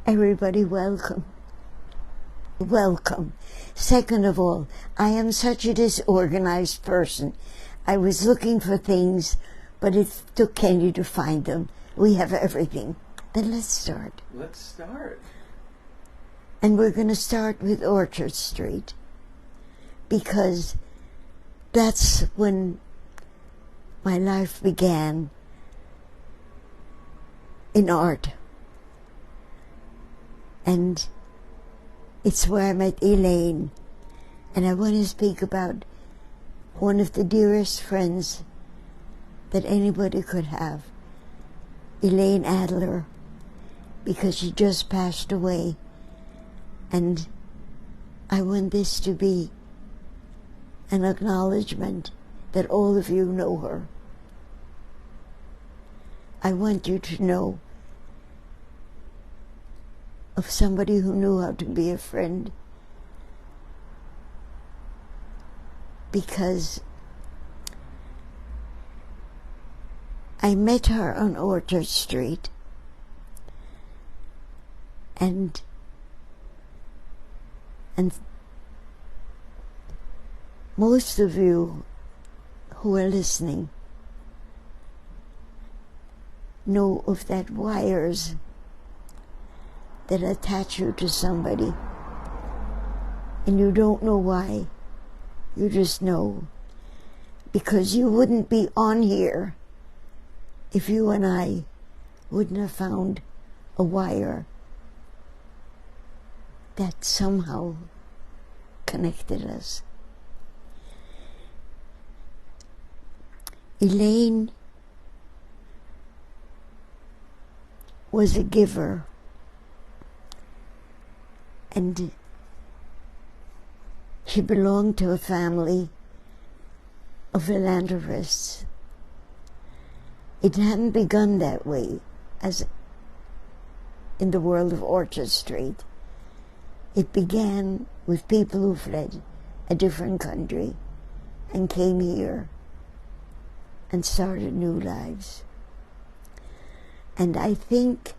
Everybody, welcome. Welcome. Second of all, I am such a disorganized person. I was looking for things, but it took Kenny to find them. We have everything. Then let's start. Let's start. And we're going to start with Orchard Street, because that's when my life began in art. And it's where I met Elaine. And I want to speak about one of the dearest friends that anybody could have, Elaine Adler, because she just passed away. And I want this to be an acknowledgement that all of you know her. I want you to know of somebody who knew how to be a friend, because I met her on Orchard Street, and most of you who are listening know of that wires that attach you to somebody, and you don't know why. You just know, because you wouldn't be on here if you and I wouldn't have found a wire that somehow connected us. Elaine was a giver, and she belonged to a family of philanthropists. It hadn't begun that way as in the world of Orchard Street. It began with people who fled a different country and came here and started new lives. And I think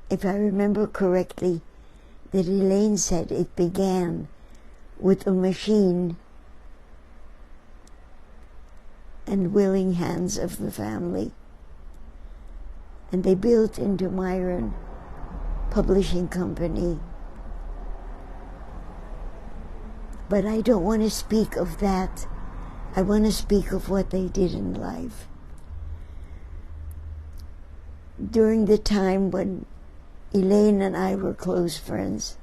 if I remember correctly, that Elaine said it began with a machine and willing hands of the family. And they built into Myron Publishing Company. But I don't want to speak of that. I want to speak of what they did in life. During the time when Elaine and I were close friends,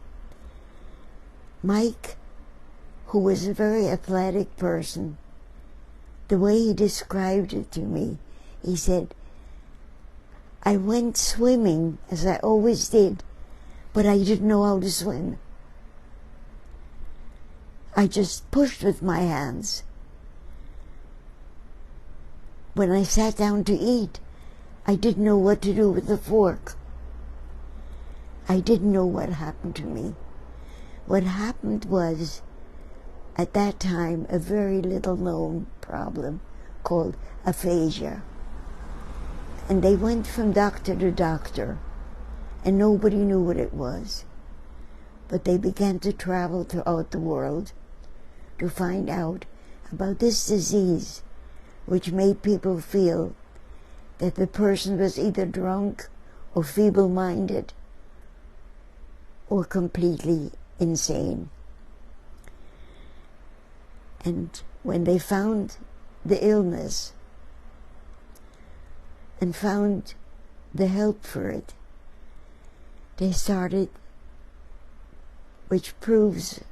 Mike, who was a very athletic person, the way he described it to me, he said, I went swimming, as I always did, but I didn't know how to swim. I just pushed with my hands. When I sat down to eat, I didn't know what to do with the fork. I didn't know what happened to me. What happened was, at that time, a very little known problem called aphasia. And they went from doctor to doctor, and nobody knew what it was. But they began to travel throughout the world to find out about this disease, which made people feel that the person was either drunk or feeble-minded or completely insane. And when they found the illness and found the help for it, they started, which proves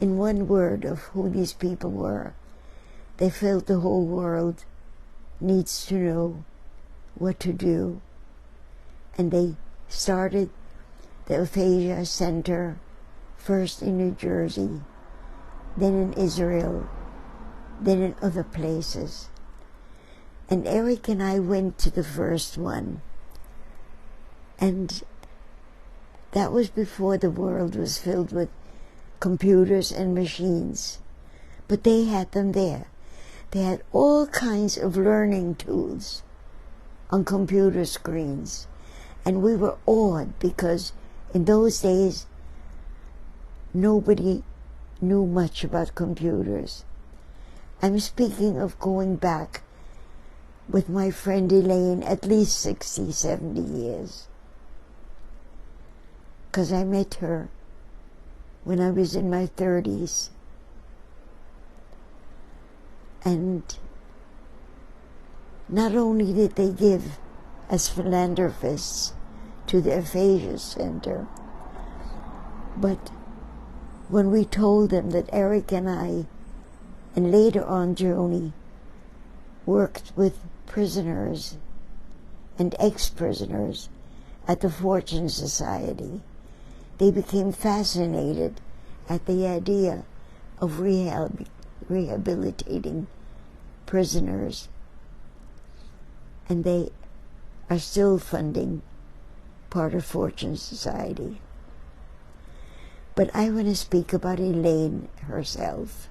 in one word of who these people were, they felt the whole world needs to know what to do. And they started the Aphasia Center, first in New Jersey, then in Israel, then in other places. And Eric and I went to the first one. And that was before the world was filled with computers and machines. But they had them there. They had all kinds of learning tools on computer screens. And we were awed because in those days nobody knew much about computers. I'm speaking of going back with my friend Elaine at least 60, 70 years. Because I met her when I was in my 30s. And not only did they give as philanthropists to the Aphasia Center, but when we told them that Eric and I, and later on Joni, worked with prisoners and ex-prisoners at the Fortune Society, they became fascinated at the idea of rehabilitating prisoners. And they are still funding part of Fortune Society. But I want to speak about Elaine herself.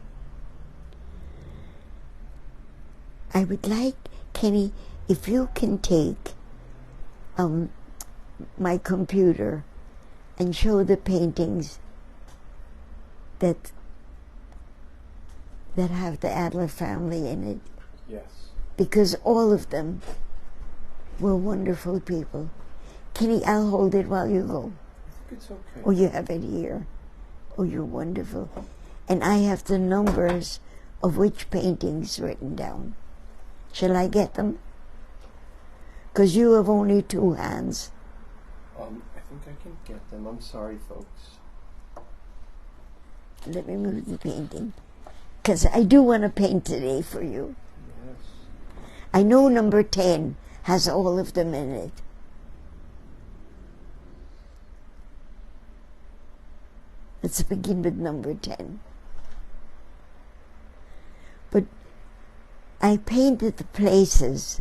I would like, Kenny, if you can take my computer and show the paintings that have the Adler family in it. Yes. Because all of them were wonderful people. Kenny, I'll hold it while you go. I think it's okay. Oh, you have it here. Oh, you're wonderful. And I have the numbers of which paintings written down. Shall I get them? Because you have only 2 hands. I think I can get them. I'm sorry, folks. Let me move the painting. Because I do want to paint today for you. Yes. I know number 10 has all of them in it. Let's begin with number 10. But I painted the places,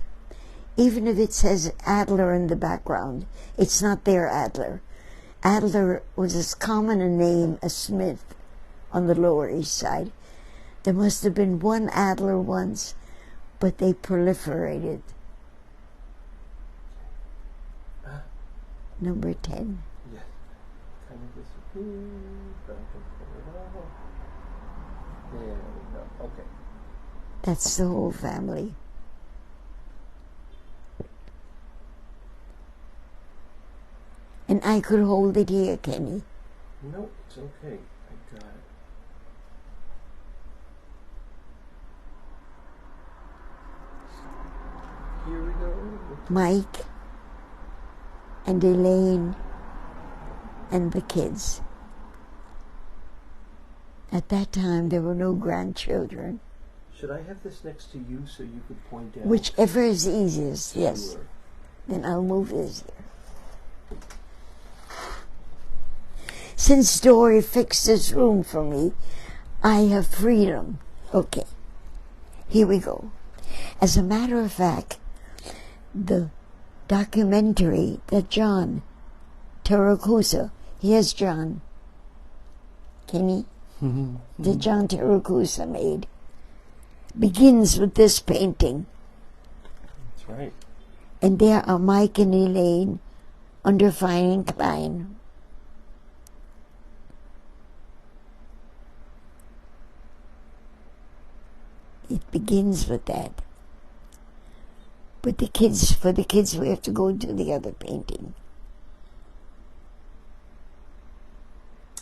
even if it says Adler in the background, it's not their Adler. Adler was as common a name as Smith on the Lower East Side. There must have been one Adler once, but they proliferated. Number 10. Yes. Kind of disappeared, but I can pull it out. There we go. Okay. That's the whole family. And I could hold it here, Kenny. No, it's okay. I got it. Here we go. Mike and Elaine and the kids. At that time, there were no grandchildren. Should I have this next to you so you could point out? Whichever is easiest, yes. Sure. Then I'll move this here. Since Dory fixed this room for me, I have freedom. Okay, here we go. As a matter of fact, the documentary that John Taracusa, here's John, Kenny, that John Taracusa made, begins with this painting. That's right. And there are Mike and Elaine under Fine and Klein. It begins with that. But for the kids, we have to go to the other painting.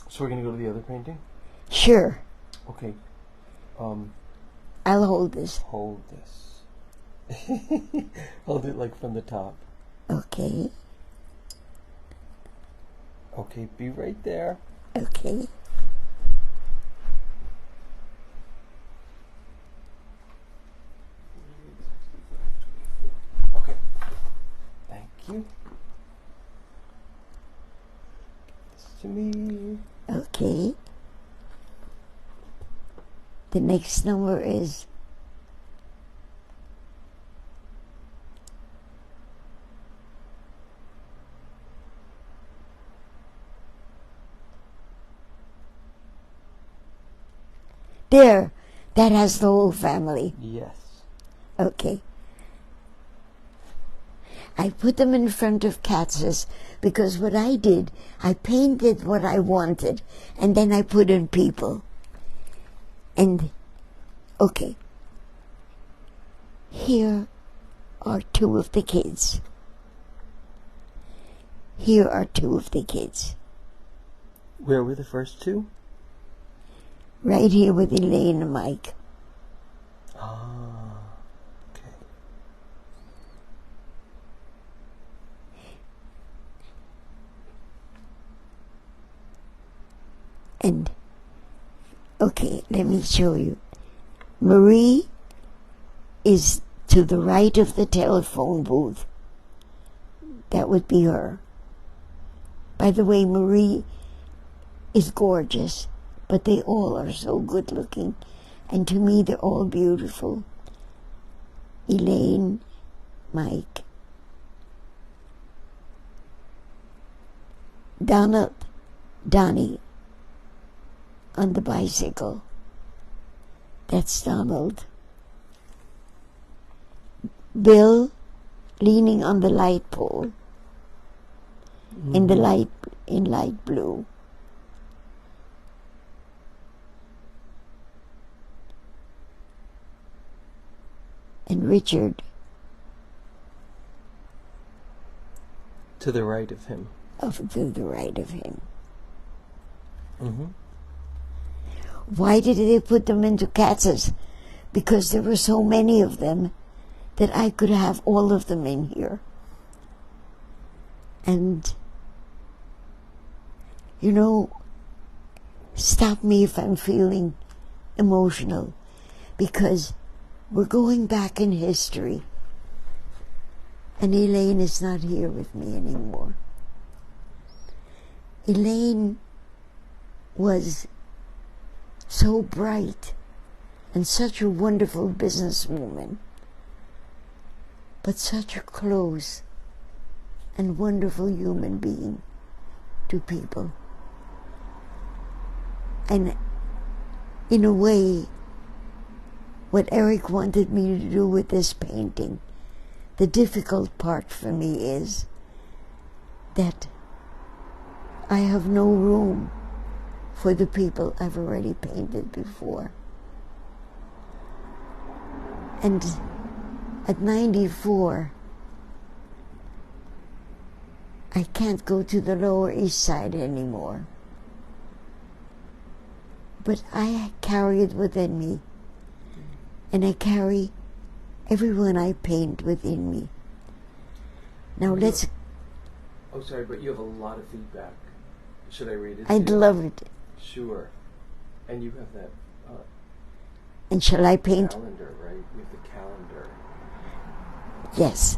So we're going to go to the other painting? Sure. Okay. I'll hold this. Hold this. Hold it like from the top. Okay. Okay, be right there. Okay. Okay. Thank you. This to me. Okay. The next number is there. That has the whole family. Yes. Okay. I put them in front of Katz's because what I did, I painted what I wanted and then I put in people. And, okay, here are two of the kids. Here are two of the kids. Where were the first two? Right here with Elaine and Mike. Ah, okay. And, okay, let me show you. Marie is to the right of the telephone booth. That would be her. By the way, Marie is gorgeous, but they all are so good looking. And to me, they're all beautiful. Elaine, Mike, Donnie on the bicycle. That's Donald. Bill leaning on the light pole in light blue. And Richard to the right of him. To the right of him. Mm-hmm. Why did they put them into Katz's? Because there were so many of them that I could have all of them in here. And, you know, stop me if I'm feeling emotional, because we're going back in history. And Elaine is not here with me anymore. Elaine was so bright and such a wonderful businesswoman, but such a close and wonderful human being to people. And in a way, what Eric wanted me to do with this painting, the difficult part for me is that I have no room for the people I've already painted before. And at 94, I can't go to the Lower East Side anymore. But I carry it within me, and I carry everyone I paint within me. Now let's... Oh, sorry, but you have a lot of feedback. Should I read it? I'd love it. Sure. And you have that and shall I paint? Calendar, right? You have the calendar. Yes.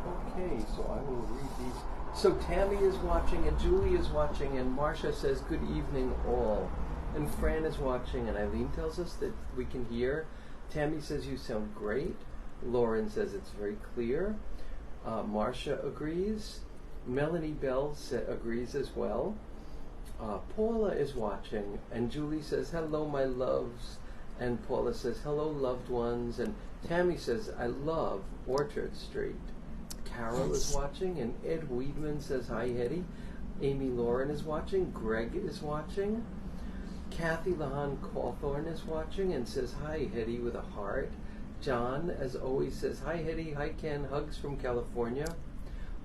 Okay, so I will read these. So Tammy is watching, and Julie is watching, and Marcia says, good evening all. And Fran is watching, and Eileen tells us that we can hear. Tammy says, you sound great. Lauren says it's very clear. Marcia agrees. Melanie Bell agrees as well. Paula is watching, and Julie says, hello, my loves. And Paula says, hello, loved ones. And Tammy says, I love Orchard Street. Carol is watching, and Ed Weedman says, hi, Hetty. Amy Lauren is watching. Greg is watching. Kathy Lahan Cawthorn is watching and says, hi, Hetty, with a heart. John, as always, says, hi, Hetty. Hi, Ken. Hugs from California.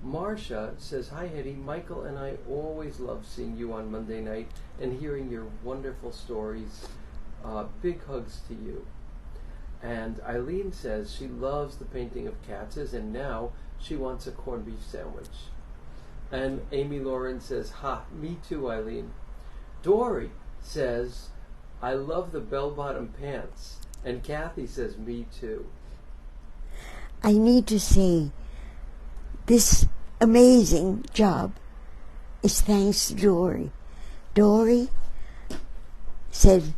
Marcia says, hi, Hetty. Michael and I always love seeing you on Monday night and hearing your wonderful stories. Big hugs to you. And Eileen says she loves the painting of Katz's, and now she wants a corned beef sandwich. And Amy Lauren says, ha, me too, Eileen. Dory says, I love the bell-bottom pants. And Kathy says, me too. I need to say, this amazing job is thanks to Dory. Dory said,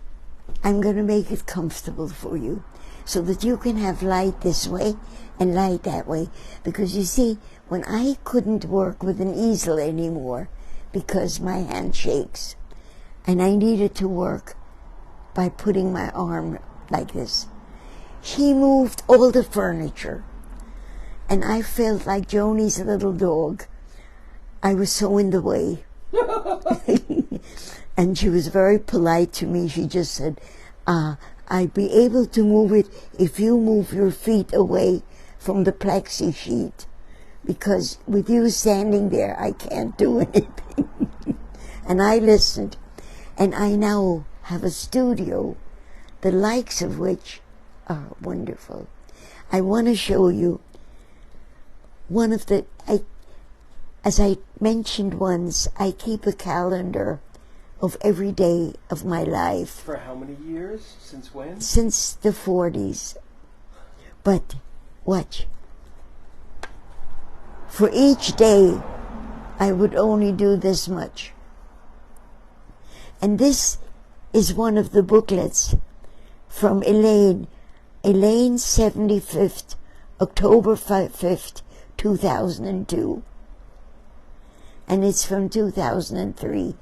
I'm going to make it comfortable for you so that you can have light this way and light that way. Because you see, when I couldn't work with an easel anymore because my hand shakes, and I needed to work by putting my arm like this, she moved all the furniture And I felt like Joni's little dog. I was so in the way. And she was very polite to me. She just said, I'd be able to move it if you move your feet away from the plexi sheet. Because with you standing there, I can't do anything. And I listened. And I now have a studio, the likes of which are wonderful. I want to show you one of the, as I mentioned once, I keep a calendar of every day of my life. For how many years? Since when? Since the 40s. But watch. For each day, I would only do this much. And this is one of the booklets from Elaine. Elaine's 75th, October 5th, 2002. And it's from 2003.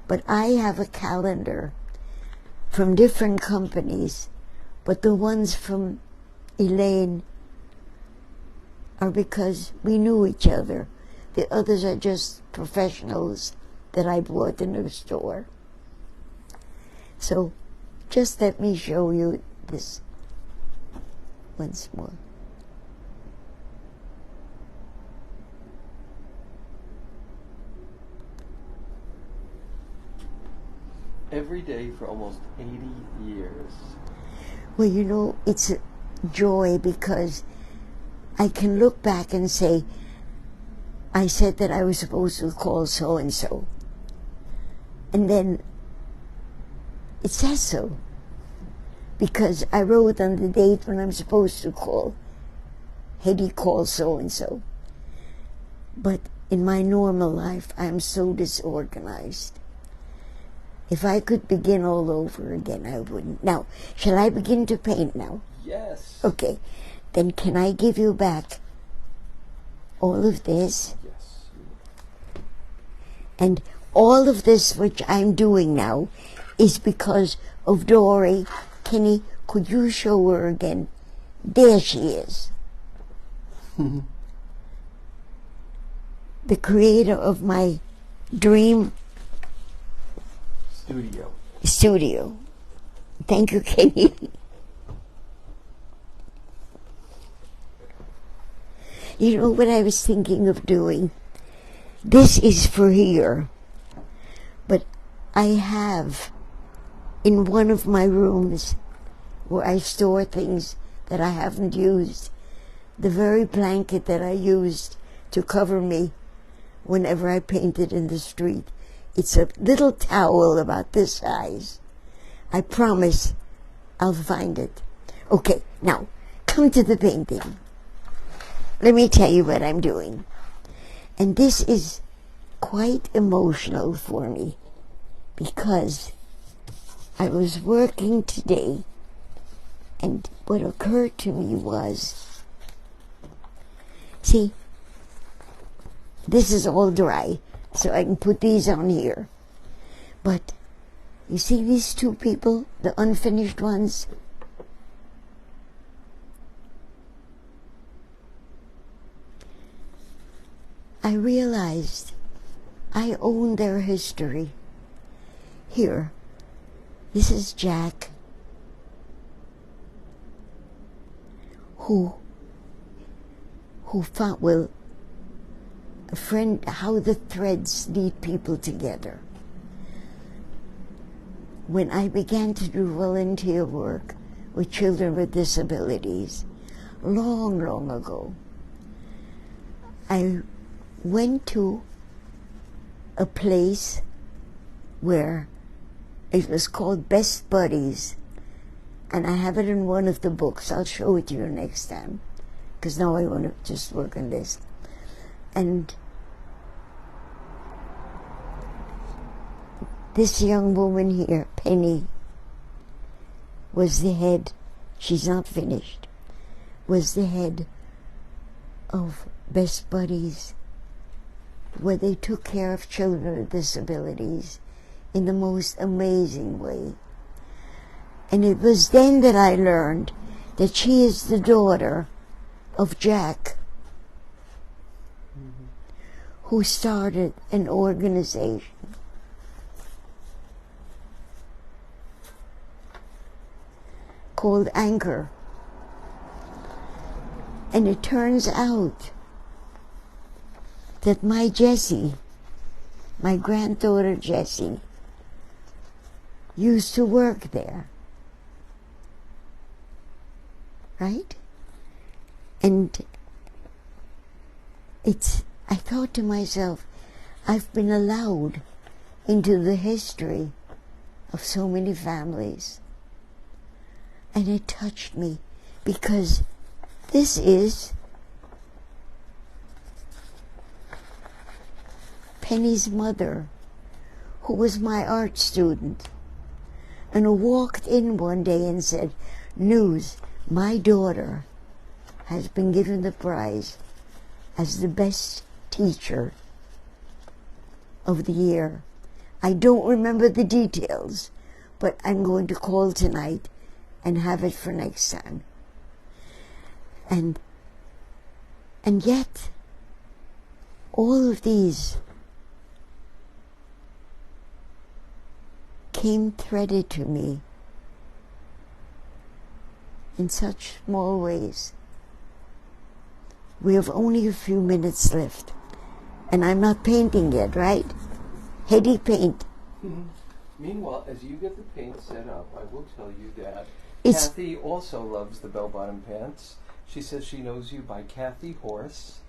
But I have a calendar from different companies, but the ones from Elaine are because we knew each other. The others are just professionals that I bought in the store. So just let me show you this once more. Every day for almost 80 years. Well, you know, it's a joy because I can look back and say, I said that I was supposed to call so-and-so. And then it says so. Because I wrote on the date when I'm supposed to call. Hetty called so-and-so. But in my normal life, I am so disorganized. If I could begin all over again, I wouldn't. Now, shall I begin to paint now? Yes. Okay. Then can I give you back all of this? Yes. And all of this which I'm doing now is because of Dory. Kenny, could you show her again? There she is. The creator of my dream studio. Thank you, Kenny. You know what I was thinking of doing? This is for here. But I have in one of my rooms where I store things that I haven't used, the very blanket that I used to cover me whenever I painted in the street. It's a little towel about this size. I promise I'll find it. Okay, now, come to the painting. Let me tell you what I'm doing. And this is quite emotional for me because I was working today and what occurred to me was, see, this is all dry, so I can put these on here. But you see these two people, the unfinished ones? I realized I own their history. Here, this is Jack, who found, well, a friend, how the threads lead people together. When I began to do volunteer work with children with disabilities, long, long ago, I went to a place where it was called Best Buddies, and I have it in one of the books. I'll show it to you next time, because now I want to just work on this. And this young woman here, Penny, was the head, she's not finished, was the head of Best Buddies, where they took care of children with disabilities in the most amazing way. And it was then that I learned that she is the daughter of Jack, who started an organization called Anchor. And it turns out that my Jessie, my granddaughter Jessie, used to work there. Right? And I thought to myself, I've been allowed into the history of so many families. And it touched me because this is Penny's mother, who was my art student, and who walked in one day and said, "News, my daughter has been given the prize as the best teacher of the year." I don't remember the details, but I'm going to call tonight and have it for next time. And yet, all of these came threaded to me in such small ways. We have only a few minutes left, and I'm not painting yet, right? Heady paint. Meanwhile, as you get the paint set up, I will tell you that It's Kathy also loves the bell-bottom pants. She says she knows you by Kathy Horse.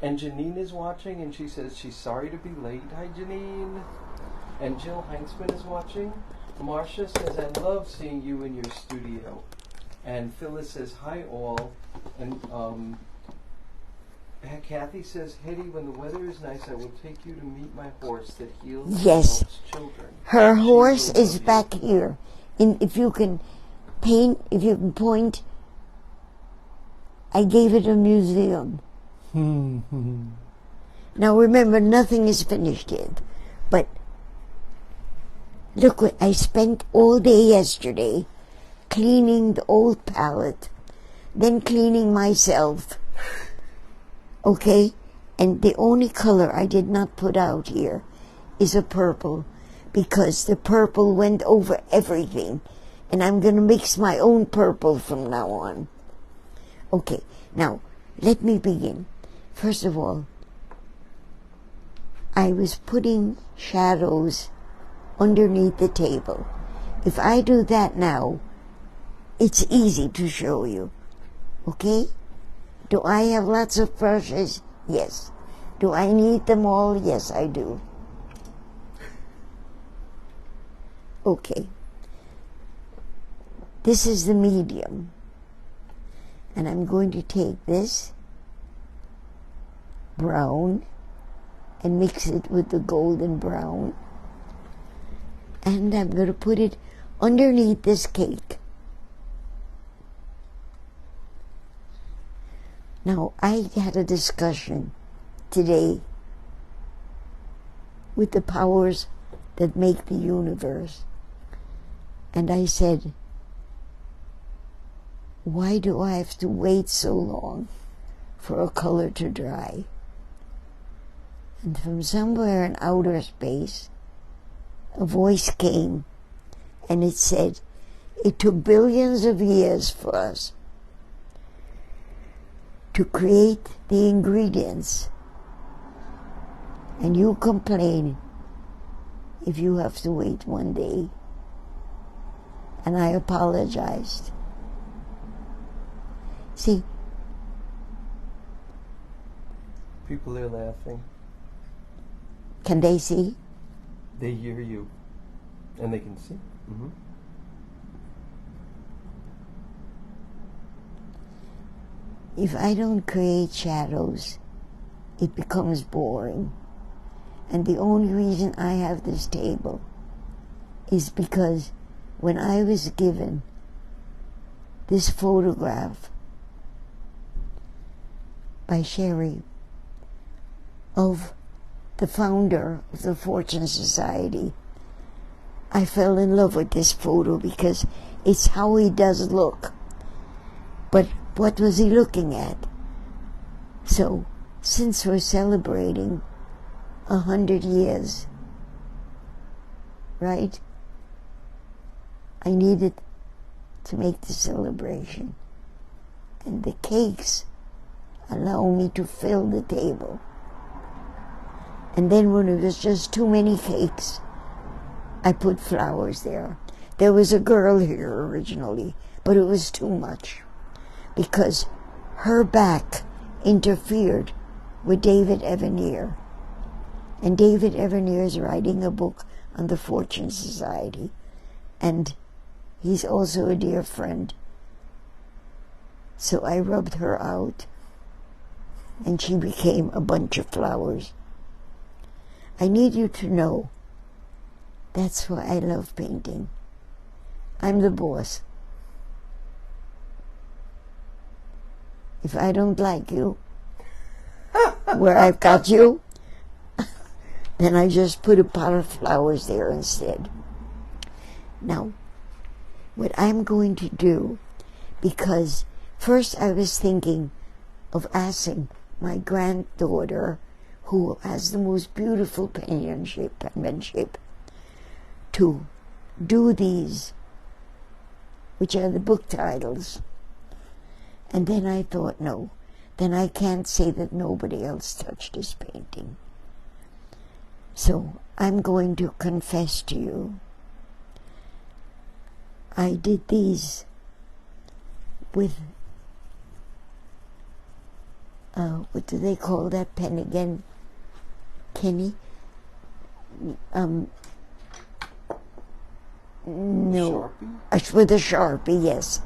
And Janine is watching, and she says she's sorry to be late. Hi, Janine. And Jill Heinzman is watching. Marcia says, I love seeing you in your studio. And Phyllis says, hi, all. And Kathy says, Hetty, when the weather is nice, I will take you to meet my horse that heals and Yes. helps children. Her She horse will is love you. back here. If you can paint, if you can point, I gave it a museum. Now remember, nothing is finished yet. But look, I spent all day yesterday cleaning the old palette, then cleaning myself. Okay? And the only color I did not put out here is a purple, because the purple went over everything. And I'm going to mix my own purple from now on. Okay, now, let me begin. First of all, I was putting shadows underneath the table. If I do that now, it's easy to show you. Okay? Do I have lots of brushes? Yes. Do I need them all? Yes, I do. Okay. This is the medium. And I'm going to take this brown and mix it with the golden brown. And I'm going to put it underneath this cake. Now, I had a discussion today with the powers that make the universe. And I said, why do I have to wait so long for a color to dry? And from somewhere in outer space, a voice came, and it said, it took billions of years for us to create the ingredients, and you complain if you have to wait one day. And I apologized. See, People are laughing. can they see? They hear you. And they can see. Mm-hmm. If I don't create shadows, it becomes boring. And the only reason I have this table is because when I was given this photograph by Sherry of the founder of the Fortune Society, I fell in love with this photo because it's how he does look. But what was he looking at? So, since we're celebrating 100 years, right? I needed to make the celebration. And the cakes allow me to fill the table. And then when it was just too many cakes, I put flowers there. There was a girl here originally, but it was too much because her back interfered with David Evanier. And David Evanier is writing a book on the Fortune Society. And he's also a dear friend. So I rubbed her out, and she became a bunch of flowers. I need you to know that's why I love painting. I'm the boss. If I don't like you, where I've got you, then I just put a pot of flowers there instead. Now, what I'm going to do, because first I was thinking of asking my granddaughter, who has the most beautiful penmanship, to do these, which are the book titles. And then I thought, no, then I can't say that nobody else touched this painting. So I'm going to confess to you, I did these with, what do they call that pen again, Kenny? No, with a Sharpie, yes.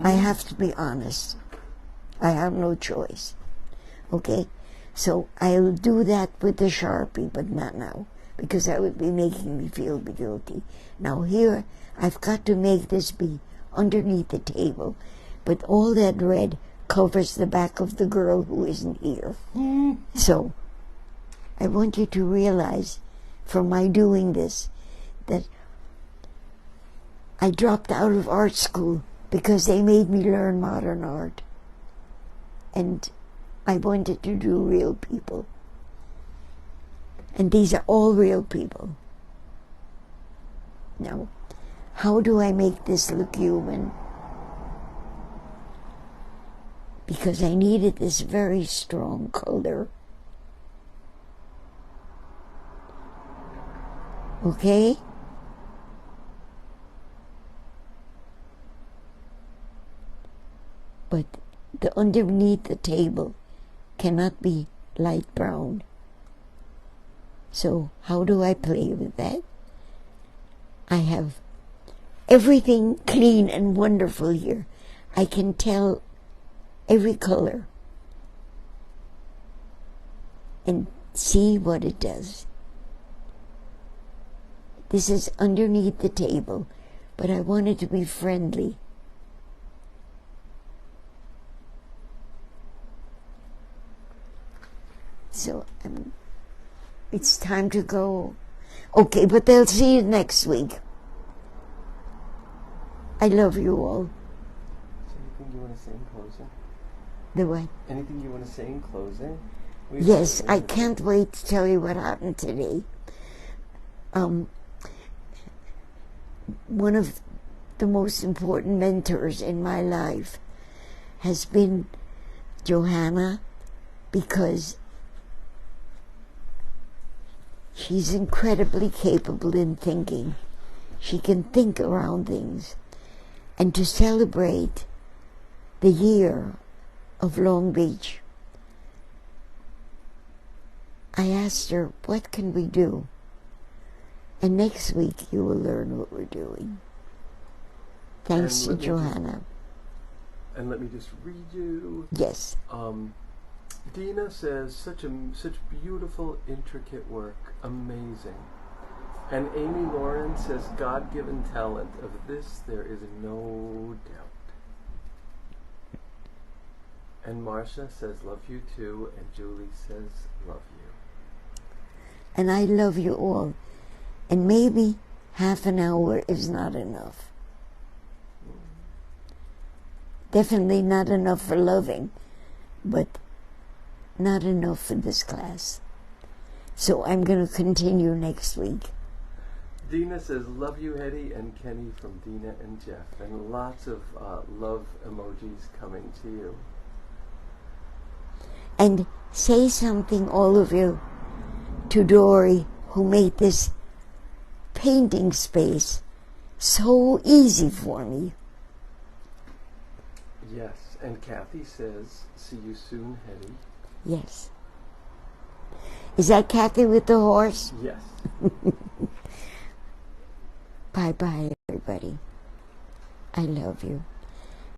I have to be honest. I have no choice. Okay? So I'll do that with the Sharpie, but not now, because that would be making me feel guilty. Now here, I've got to make this be underneath the table, but all that red covers the back of the girl who isn't here. So I want you to realize from my doing this that I dropped out of art school because they made me learn modern art. And I wanted to do real people. And these are all real people. Now, how do I make this look human? Because I needed this very strong color. Okay? But the underneath the table cannot be light brown. So how do I play with that? I have everything clean and wonderful here. I can tell every color and see what it does. This is underneath the table, but I want it to be friendly. So it's time to go. Okay, but they'll see you next week. I love you all. Is there anything you want to say in closing? The what? Anything you want to say in closing? Yes, I can't wait to tell you what happened today. One of the most important mentors in my life has been Johanna, because she's incredibly capable in thinking. She can think around things. And to celebrate the year of Long Beach, I asked her, what can we do? And next week you will learn what we're doing. Thanks to Johanna. And let me just read you. Yes. Dina says, such beautiful, intricate work. Amazing. And Amy Lauren says, God-given talent. Of this there is no doubt. And Marcia says, love you too. And Julie says, love you. And I love you all. And maybe half an hour is not enough. Definitely not enough for loving, but not enough for this class. So I'm going to continue next week. Dina says, love you, Hetty and Kenny, from Dina and Jeff. And lots of love emojis coming to you. And say something, all of you, to Dory, who made this painting space so easy for me. Yes, and Kathy says, see you soon, Hetty. Yes. Is that Kathy with the horse? Yes. Bye-bye, everybody. I love you.